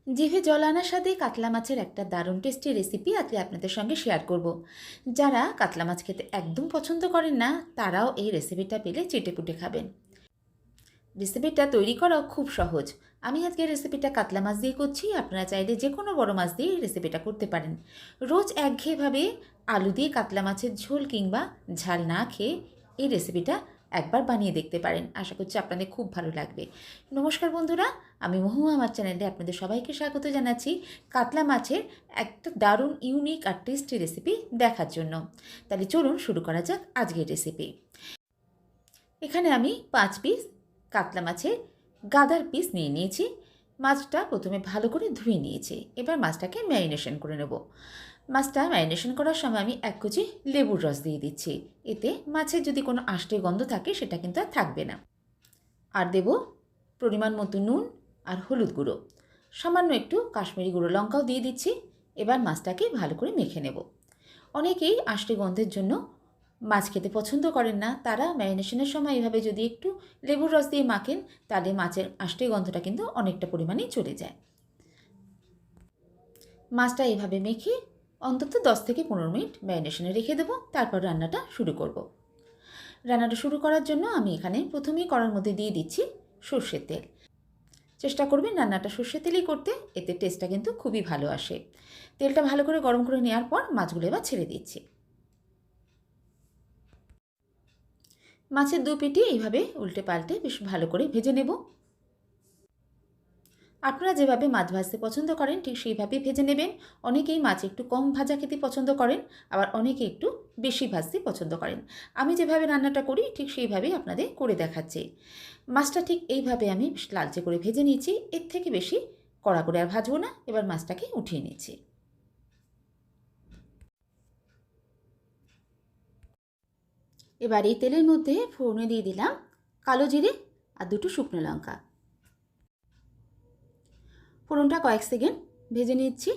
জিভে জল আনার সাথে কাতলা মাছের একটা দারুণ টেস্টি রেসিপি আজকে আপনাদের সঙ্গে শেয়ার করব। যারা কাতলা মাছ খেতে একদম পছন্দ করেন না তারাও এই রেসিপিটা পেলে চেটেপুটে খাবেন। রেসিপিটা তৈরি করাও খুব সহজ। আমি আজকে রেসিপিটা কাতলা মাছ দিয়ে করছি, আপনারা চাইলে যে কোনো বড় মাছ দিয়ে এই রেসিপিটা করতে পারেন। রোজ একঘেয়েভাবে আলু দিয়ে কাতলা মাছের ঝোল কিংবা ঝাল না খেয়ে এই রেসিপিটা একবার বানিয়ে দেখতে পারেন। আশা করছি আপনাদের খুব ভালো লাগবে। নমস্কার বন্ধুরা, আমি মহুয়া, আমার চ্যানেলে আপনাদের সবাইকে স্বাগত জানাচ্ছি কাতলা মাছের একটা দারুণ ইউনিক আর টেস্টি রেসিপি দেখার জন্য। তাহলে চলুন শুরু করা যাক আজকের রেসিপি। এখানে আমি 5 পিস কাতলা মাছের গাদার পিস নিয়ে নিয়েছি। মাছটা প্রথমে ভালো করে ধুয়ে নিয়েছি। এবার মাছটাকে ম্যারিনেশন করে নেব। মাছটা ম্যারিনেশন করার সময় আমি 1 কুচি লেবুর রস দিয়ে দিচ্ছি। এতে মাছের যদি কোনো আষ্টে গন্ধ থাকে সেটা কিন্তু আর থাকবে না। আর দেব পরিমাণ মতো নুন আর হলুদ গুঁড়ো, সামান্য একটু কাশ্মীরি গুঁড়ো লঙ্কাও দিয়ে দিচ্ছি। এবার মাছটাকে ভালো করে মেখে নেব। অনেকেই আষ্টে গন্ধের জন্য মাছ খেতে পছন্দ করেন না, তারা ম্যারিনেশনের সময় এভাবে যদি একটু লেবুর রস দিয়ে মাখেন তাহলে মাছের আষ্টে গন্ধটা কিন্তু অনেকটা পরিমাণেই চলে যায়। মাছটা এভাবে মেখে অন্তত 10 থেকে 15 মিনিট ম্যারিনেশনে রেখে দেবো, তারপর রান্নাটা শুরু করব। রান্নাটা শুরু করার জন্য আমি এখানে প্রথমেই কড়ার মধ্যে দিয়ে দিচ্ছি সর্ষের তেল। চেষ্টা করবেন রান্নাটা সর্ষের তেলেই করতে, এতে টেস্টটা কিন্তু খুবই ভালো আসে। তেলটা ভালো করে গরম করে নেওয়ার পর মাছগুলো এবার ছেড়ে দিচ্ছি। মাছের দু পিঠই এইভাবে উল্টে পাল্টে বেশ ভালো করে ভেজে নেব। আপনারা যেভাবে মাছ ভাজতে পছন্দ করেন ঠিক সেইভাবেই ভেজে নেবেন। অনেকেই মাছ একটু কম ভাজা খেতে পছন্দ করেন, আবার অনেকে একটু বেশি ভাজতে পছন্দ করেন। আমি যেভাবে রান্নাটা করি ঠিক সেইভাবেই আপনাদের করে দেখাচ্ছি। মাছটা ঠিক এইভাবে আমি লালচে করে ভেজে নিয়েছি। এর থেকে বেশি কড়া করে আর ভাজবো না। এবার মাছটাকে উঠিয়ে নিচ্ছি। এবার এই তেলের মধ্যে ফোড়নে দিয়ে দিলাম কালো জিরে আর 2টো শুকনো লঙ্কা। ফোড়নটা কয়েক সেকেন্ড ভেজে নিচ্ছি।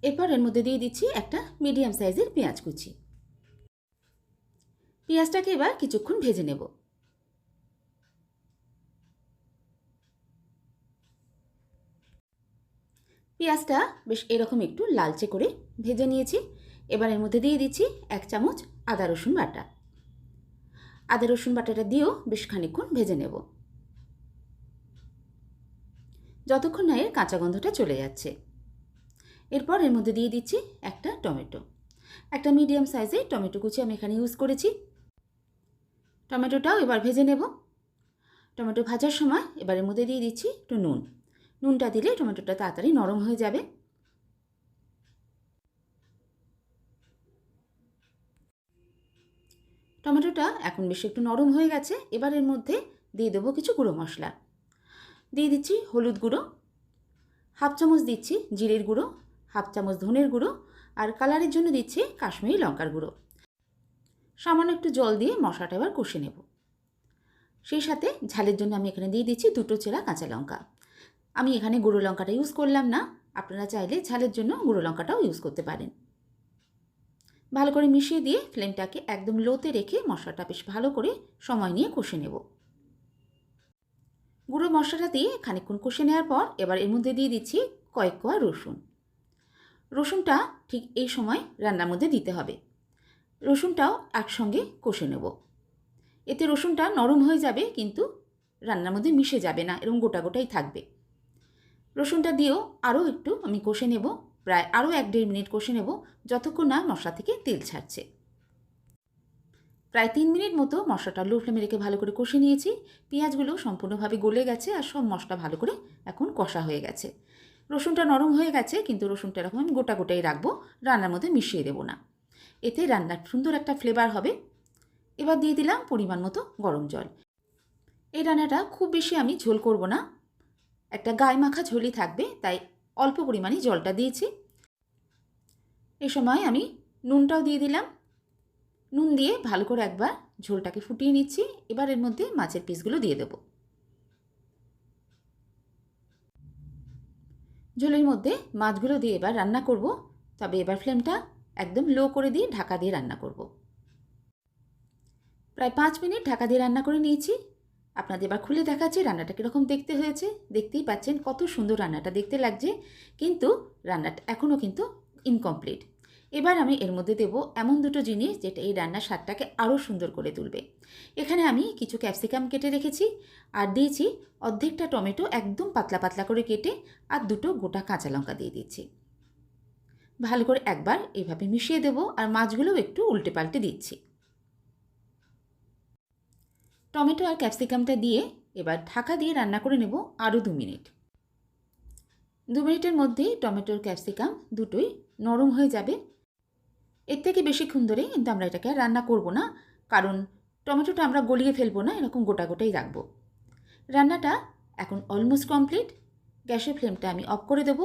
এরপর এর মধ্যে দিয়ে দিচ্ছি একটা মিডিয়াম সাইজের পেঁয়াজ কুচি। পেঁয়াজটাকে এবার কিছুক্ষণ ভেজে নেব। পেঁয়াজটা বেশ এরকম একটু লালচে করে ভেজে নিয়েছি। এবার এর মধ্যে দিয়ে দিচ্ছি 1 চামচ আদা রসুন বাটা। আদা রসুন বাটাটা দিয়েও বেশ খানিকক্ষণ ভেজে নেব, যতক্ষণ না এর কাঁচা গন্ধটা চলে যাচ্ছে। এরপর এর মধ্যে দিয়ে দিচ্ছি একটা টমেটো। একটা মিডিয়াম সাইজের টমেটো কুচি আমি এখানে ইউজ করেছি। টমেটোটাও এবার ভেজে নেব। টমেটো ভাজার সময় এবার এর মধ্যে দিয়ে দিচ্ছি একটু নুন। নুনটা দিলে টমেটোটা তাড়াতাড়ি নরম হয়ে যাবে। টমেটোটা এখন বেশ একটু নরম হয়ে গেছে। এবার এর মধ্যে দিয়ে দেবো কিছু গুঁড়ো মশলা। দিয়ে দিচ্ছি হলুদ গুঁড়ো, 1/2 চামচ দিচ্ছি জিরের গুঁড়ো, 1/2 চামচ ধনের গুঁড়ো, আর কালারের জন্য দিচ্ছি কাশ্মীরি লঙ্কার গুঁড়ো। সামান্য একটু জল দিয়ে মশলাটা এবার কষে নেব। সেই সাথে ঝালের জন্য আমি এখানে দিয়ে দিচ্ছি 2টো চেরা কাঁচা লঙ্কা। আমি এখানে গুঁড়ো লঙ্কাটা ইউজ করলাম না, আপনারা চাইলে ঝালের জন্য গুঁড়ো লঙ্কাটাও ইউজ করতে পারেন। ভালো করে মিশিয়ে দিয়ে ফ্লেমটাকে একদম লোতে রেখে মশলাটা বেশ ভালো করে সময় নিয়ে কষে নেব। গুঁড়ো মশলাটা দিয়ে খানিকক্ষণ কষে নেওয়ার পর এবার এর মধ্যে দিয়ে দিচ্ছি কয়েক কোয়া রসুন। রসুনটা ঠিক এই সময় রান্নার মধ্যে দিতে হবে। রসুনটাও একসঙ্গে কষে নেব। এতে রসুনটা নরম হয়ে যাবে কিন্তু রান্নার মধ্যে মিশে যাবে না, এরকম গোটা গোটাই থাকবে। রসুনটা দিয়েও আরও একটু আমি কষে নেব, প্রায় আরও 1-1.5 মিনিট কষে নেব, যতক্ষণ না মশলা থেকে তেল ছাড়ছে। প্রায় 3 মিনিট মতো মশলাটা লো ফ্লেমে রেখে ভালো করে কষে নিয়েছি। পেঁয়াজগুলো সম্পূর্ণভাবে গলে গেছে আর সব মশলা ভালো করে এখন কষা হয়ে গেছে। রসুনটা নরম হয়ে গেছে কিন্তু রসুনটা এরকম আমি গোটা গোটাই রাখবো, রান্নার মধ্যে মিশিয়ে দেবো না। এতে রান্নার সুন্দর একটা ফ্লেভার হবে। এবার দিয়ে দিলাম পরিমাণ মতো গরম জল। এই রান্নাটা খুব বেশি আমি ঝোল করব না, একটা গায়ে মাখা ঝোলই থাকবে, তাই অল্প পরিমাণে জলটা দিয়েছি। এই সময় আমি নুনটাও দিয়ে দিলাম। নুন দিয়ে ভালো করে একবার ঝোলটাকে ফুটিয়ে নিচ্ছি। এবার এর মধ্যে মাছের পিসগুলো দিয়ে দেব। ঝোলের মধ্যে মাছগুলো দিয়ে এবার রান্না করব, তবে এবার ফ্লেমটা একদম লো করে দিয়ে ঢাকা দিয়ে রান্না করব। প্রায় 5 মিনিট ঢাকা দিয়ে রান্না করে নিয়েছি। আপনাদের এবার খুলে দেখাচ্ছি রান্নাটা কীরকম দেখতে হয়েছে। দেখতেই পাচ্ছেন কত সুন্দর রান্নাটা দেখতে লাগছে, কিন্তু রান্নাটা এখনও কিন্তু ইনকমপ্লিট। এবার আমি এর মধ্যে দেব এমন দুটো জিনিস যেটা এই রান্নার স্বাদটাকে আরও সুন্দর করে তুলবে। এখানে আমি কিছু ক্যাপসিকাম কেটে রেখেছি, আর দিয়েছি অর্ধেকটা টমেটো একদম পাতলা পাতলা করে কেটে, আর দুটো গোটা কাঁচা লঙ্কা দিয়ে দিচ্ছি। ভালো করে একবার এইভাবে মিশিয়ে দেব, আর মাছগুলোও একটু উল্টে পাল্টে দিচ্ছি। টমেটো আর ক্যাপসিকামটা দিয়ে এবার ঢাকা দিয়ে রান্না করে নেব আরও 2 মিনিট। 2 মিনিটের মধ্যেই টমেটোর ক্যাপসিকাম দুটোই নরম হয়ে যাবে। এর থেকে বেশিক্ষণ ধরে কিন্তু আমরা এটাকে রান্না করব না, কারণ টমেটোটা আমরা গলিয়ে ফেলবো না, এরকম গোটা গোটাই রাখবো। রান্নাটা এখন অলমোস্ট কমপ্লিট। গ্যাসের ফ্লেমটা আমি অফ করে দেবো।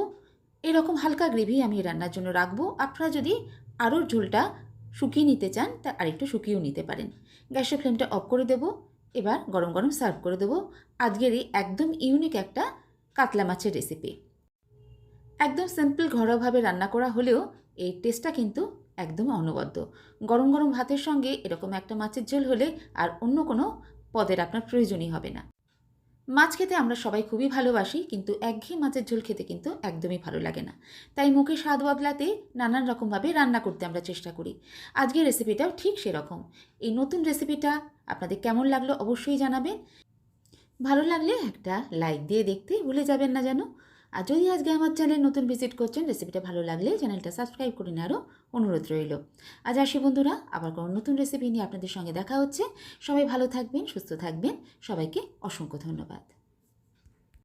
এরকম হালকা গ্রেভি আমি রান্নার জন্য রাখবো। আপনারা যদি আরও ঝোলটা শুকিয়ে নিতে চান তা আরেকটু শুকিয়েও নিতে পারেন। গ্যাসের ফ্লেমটা অফ করে দেবো। এবার গরম গরম সার্ভ করে দেবো আজকের এই একদম ইউনিক একটা কাতলা মাছের রেসিপি। একদম সিম্পল ঘরোয়াভাবে রান্না করা হলেও এই টেস্টটা কিন্তু একদম অনবদ্য। গরম গরম ভাতের সঙ্গে এরকম একটা মাছের ঝোল হলে আর অন্য কোনো পদের আপনার প্রয়োজনই হবে না। মাছ খেতে আমরা সবাই খুবই ভালোবাসি, কিন্তু একঘেয়ে মাছের ঝোল খেতে কিন্তু একদমই ভালো লাগে না। তাই মুখে স্বাদ বদলাতে নানান রকমভাবে রান্না করতে আমরা চেষ্টা করি। আজকের রেসিপিটাও ঠিক সেরকম। এই নতুন রেসিপিটা আপনাদের কেমন লাগলো অবশ্যই জানাবেন। ভালো লাগলে একটা লাইক দিয়ে দেখতে ভুলে যাবেন না যেন। আর যদি আজকে আমার চ্যানেল নতুন ভিজিট করছেন, রেসিপিটা ভালো লাগলে চ্যানেলটা সাবস্ক্রাইব করে নেওয়ারও অনুরোধ রইল। আজ আসি বন্ধুরা, আবার কোনো নতুন রেসিপি নিয়ে আপনাদের সঙ্গে দেখা হচ্ছে। সবাই ভালো থাকবেন, সুস্থ থাকবেন। সবাইকে অসংখ্য ধন্যবাদ।